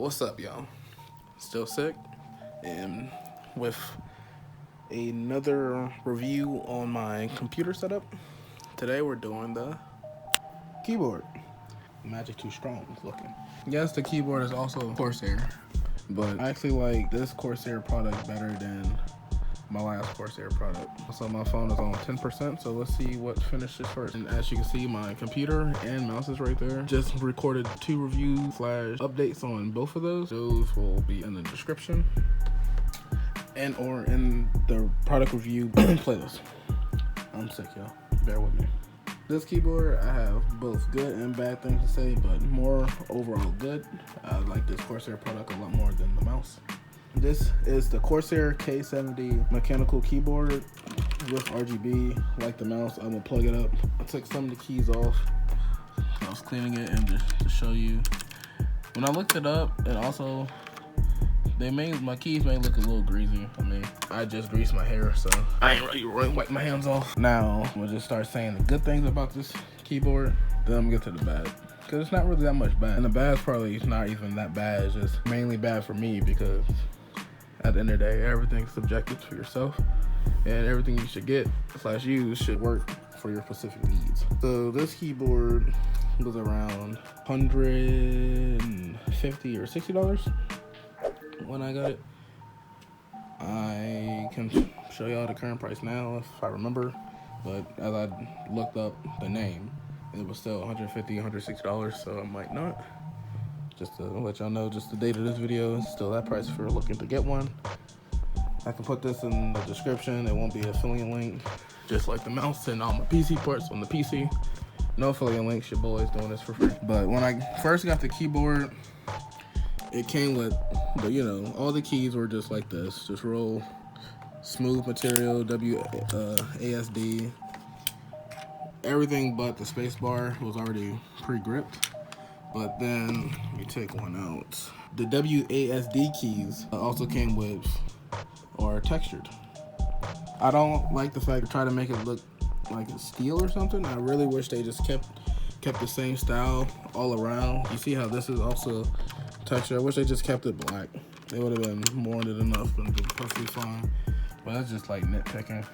What's up, y'all? Still sick, and with another review on my computer setup. Today we're doing the keyboard. Magic too strong looking. Yes, the keyboard is also Corsair, but I actually like this Corsair product better than my last Corsair product. So my phone is on 10%, so let's see what finishes first. And as you can see, my computer and mouse is right there. Just recorded 2 reviews / updates on both of those. Those will be in the description and or in the product review playlist. I'm sick, y'all. Bear with me. This keyboard, I have both good and bad things to say, but more overall good. I like this Corsair product a lot more than the mouse. This is the Corsair K70 mechanical keyboard with RGB. Like the mouse, I'm gonna plug it up. I took some of the keys off. I was cleaning it, and just to show you, when I looked it up, and also my keys may look a little greasy. I mean, I just greased my hair, so I ain't really wipe my hands off. Now I'm gonna just start saying the good things about this keyboard. Then I'm gonna get to the bad, because it's not really that much bad. And the bad's probably not even that bad. It's just mainly bad for me, because at the end of the day, everything's subjective to yourself, and everything you should get / use should work for your specific needs. So this keyboard was around $150 or $60 when I got it. I can show y'all the current price now if I remember, but as I looked up the name, it was still $150, $160, so I might not. Just to let y'all know, just the date of this video is still that price for looking to get one. I can put this in the description. It won't be an affiliate link, just like the mouse and all my PC parts on the PC. No affiliate links, your boy's doing this for free. But when I first got the keyboard, it came with all the keys were just like this, just roll, smooth material, WASD. Everything but the space bar was already pre-gripped. But then you take one out. The WASD keys also came with or textured. I don't like the fact they try to make it look like it's steel or something. I really wish they just kept the same style all around. You see how this is also textured? I wish they just kept it black. It would have been more than enough and been perfectly fine. But that's just like nitpicking.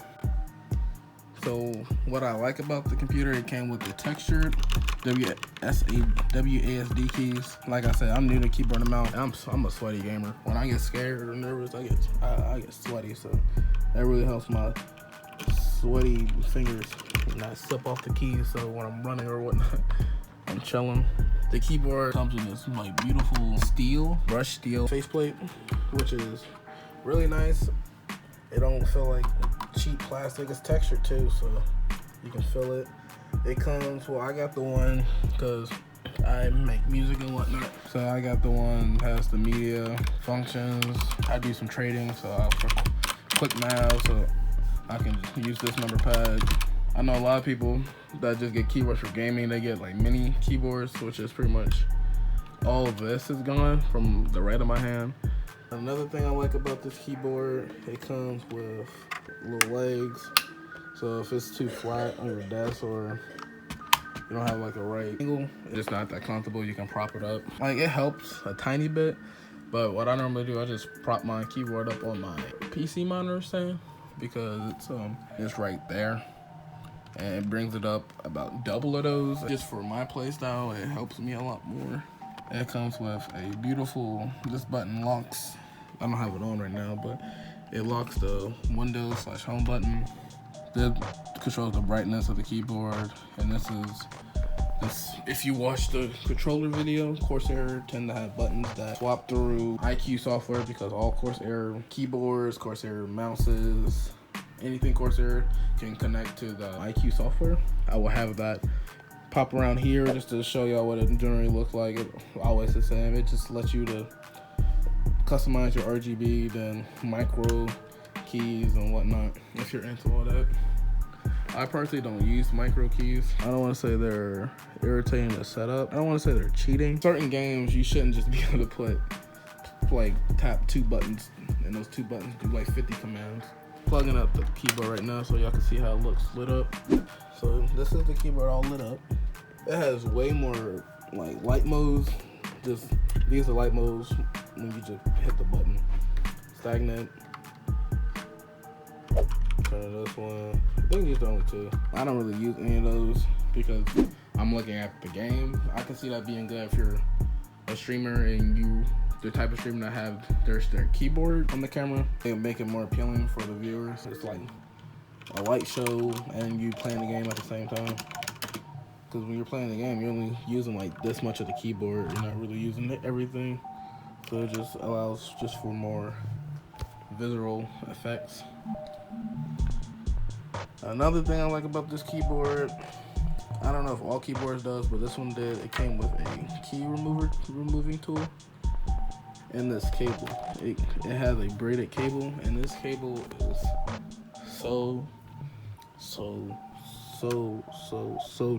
So what I like about the computer, it came with the textured WASD keys. Like I said, I'm new to keyboard and mouse. I'm a sweaty gamer. When I get scared or nervous, I get sweaty. So that really helps my sweaty fingers not slip off the keys. So when I'm running or whatnot, I'm chilling. The keyboard comes with this like beautiful brushed steel faceplate, which is really nice. It don't feel like cheap plastic. It's textured too, so you can feel it. It comes, well, I got the one because I make music and whatnot, so I got the one that has the media functions. I do some trading, so I'll quick nav, so I can use this number pad. I know a lot of people that just get keyboards for gaming. They get like mini keyboards, which is pretty much all of this is gone from the right of my hand. Another thing I like about this keyboard, it comes with little legs. So if it's too flat on your desk or you don't have like a right angle, it's not that comfortable, you can prop it up. Like, it helps a tiny bit, but what I normally do, I just prop my keyboard up on my PC monitor stand, because it's right there. And it brings it up about double of those. Just for my play style, it helps me a lot more. It comes with a beautiful, this button locks, I don't have it on right now, but it locks the Windows / home button. This controls the brightness of the keyboard, and this, if you watch the controller video, Corsair tend to have buttons that swap through ICue software, because all Corsair keyboards, Corsair mouses, anything Corsair can connect to the ICue software. I will have that pop around here just to show y'all what it generally looks like. It always the same. It just lets you to customize your RGB, then micro keys and whatnot, if you're into all that. I personally don't use micro keys. I don't want to say they're irritating to set up. I don't want to say they're cheating. Certain games, you shouldn't just be able to tap 2 buttons, and those 2 buttons do like 50 commands. Plugging up the keyboard right now so y'all can see how it looks lit up. So this is the keyboard all lit up. It has way more like light modes just these are light modes when you just hit the button. Stagnant. Turn this one. I think these are the only two. I don't really use any of those because I'm looking at the game. I can see that being good if you're a streamer and the type of streamer that have their keyboard on the camera. They make it more appealing for the viewers. It's like a light show and you playing the game at the same time. Because when you're playing the game, you're only using like this much of the keyboard. You're not really using everything. So it just allows just for more visual effects. Another thing I like about this keyboard, I don't know if all keyboards does, but this one did. It came with a key removing tool and this cable. It has a braided cable, and this cable is so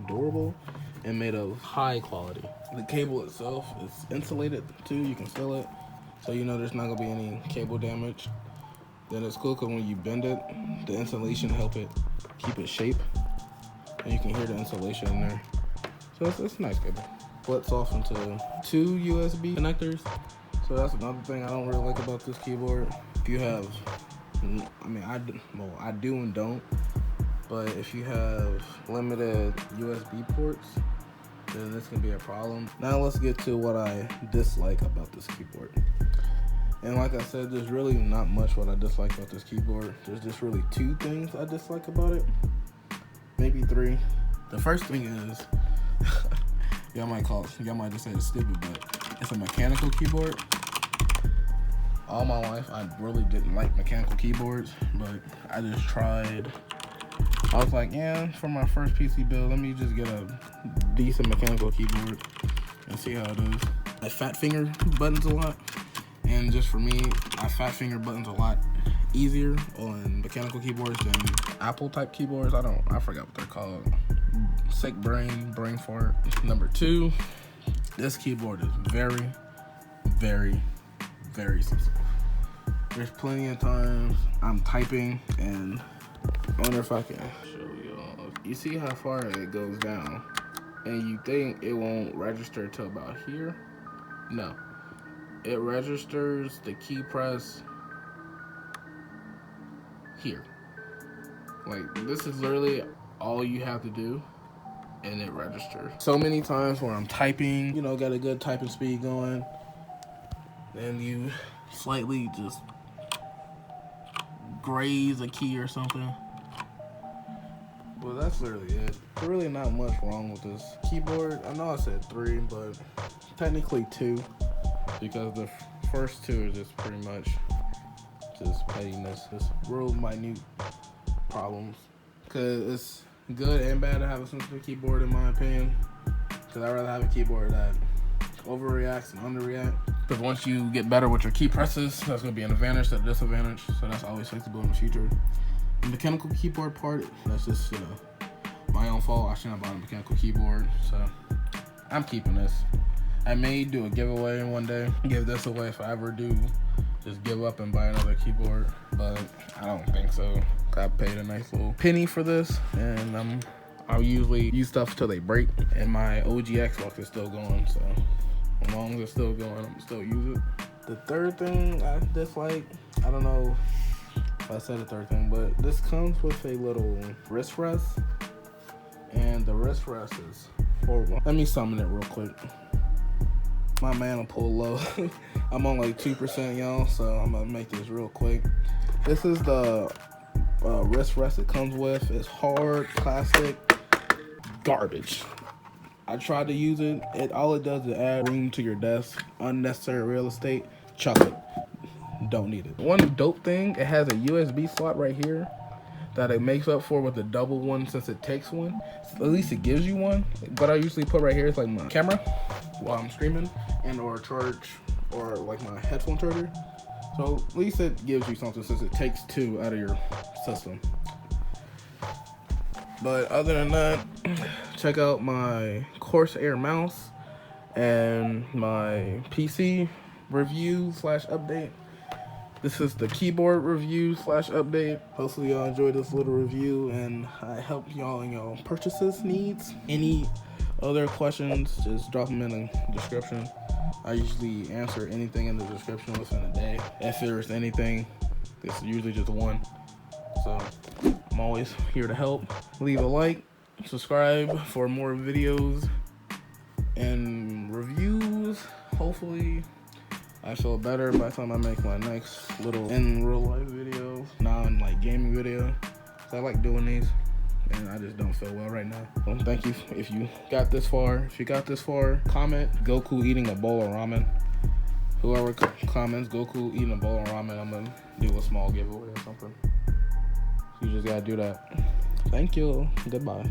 durable and made of high quality. The cable itself is insulated too. You can feel it, so you know there's not gonna be any cable damage. Then it's cool because when you bend it, the insulation help it keep its shape, and you can hear the insulation in there. So it's a nice cable. Splits off into 2 USB connectors. So that's another thing I don't really like about this keyboard. If you have, I do and don't, but if you have limited USB ports, then this can be a problem. Now let's get to what I dislike about this keyboard. And like I said, there's really not much what I dislike about this keyboard. There's just really 2 things I dislike about it. Maybe 3. The first thing is, y'all might just say it's stupid, but it's a mechanical keyboard. All my life, I really didn't like mechanical keyboards, but I just tried. I was like, yeah, for my first PC build, let me just get a decent mechanical keyboard and see how it is. I fat finger buttons a lot. And just for me, I fat finger buttons a lot easier on mechanical keyboards than Apple type keyboards. I forgot what they're called. Sick brain fart. Number 2, this keyboard is very, very, very sensitive. There's plenty of times I'm typing and I wonder if I can show y'all. You see how far it goes down and you think it won't register till about here? No. It registers the key press here. Like, this is literally all you have to do and it registers. So many times where I'm typing, you know, got a good typing speed going, then you slightly just graze a key or something. Well, that's literally it. There's really not much wrong with this keyboard. I know I said 3, but technically 2. Because the first 2 are just pretty much just pettiness, just real minute problems. Because it's good and bad to have a sensitive keyboard in my opinion. Because I'd rather have a keyboard that overreacts and underreacts. Because once you get better with your key presses, that's going to be an advantage to a disadvantage. So that's always flexible in the future. The mechanical keyboard part, that's just, you know, my own fault. I shouldn't have bought a mechanical keyboard. So I'm keeping this. I may do a giveaway one day, give this away if I ever do just give up and buy another keyboard, but I don't think so. I paid a nice little penny for this, and I'll usually use stuff till they break, and my OG Xbox is still going, so as long as it's still going, I'm still use it. The third thing I dislike, I don't know if I said the third thing, but this comes with a little wrist rest, and the wrist rest is horrible. Let me summon it real quick. My man will pull low. I'm on like 2%, y'all, so I'm gonna make this real quick. This is the wrist rest it comes with. It's hard plastic garbage. I tried to use it. All it does is add room to your desk. Unnecessary real estate. Chuck it. Don't need it. One dope thing, it has a USB slot right here that it makes up for with the double one since it takes one. At least it gives you one. What I usually put right here is like my camera while I'm streaming and or charge or like my headphone charger. So at least it gives you something since it takes 2 out of your system. But other than that, check out my Corsair mouse and my PC review / update. This is the keyboard review / update. Hopefully y'all enjoyed this little review and I helped y'all in your purchases needs. Any other questions, just drop them in the description. I usually answer anything in the description within a day. If there's anything, it's usually just one. So I'm always here to help. Leave a like, subscribe for more videos and reviews. Hopefully I feel better by the time I make my next little in real life video, non gaming video. So I like doing these, and I just don't feel well right now. So thank you if you got this far. If you got this far, comment Goku eating a bowl of ramen. Whoever comments Goku eating a bowl of ramen, I'm gonna do a small giveaway or something. You just gotta do that. Thank you. Goodbye.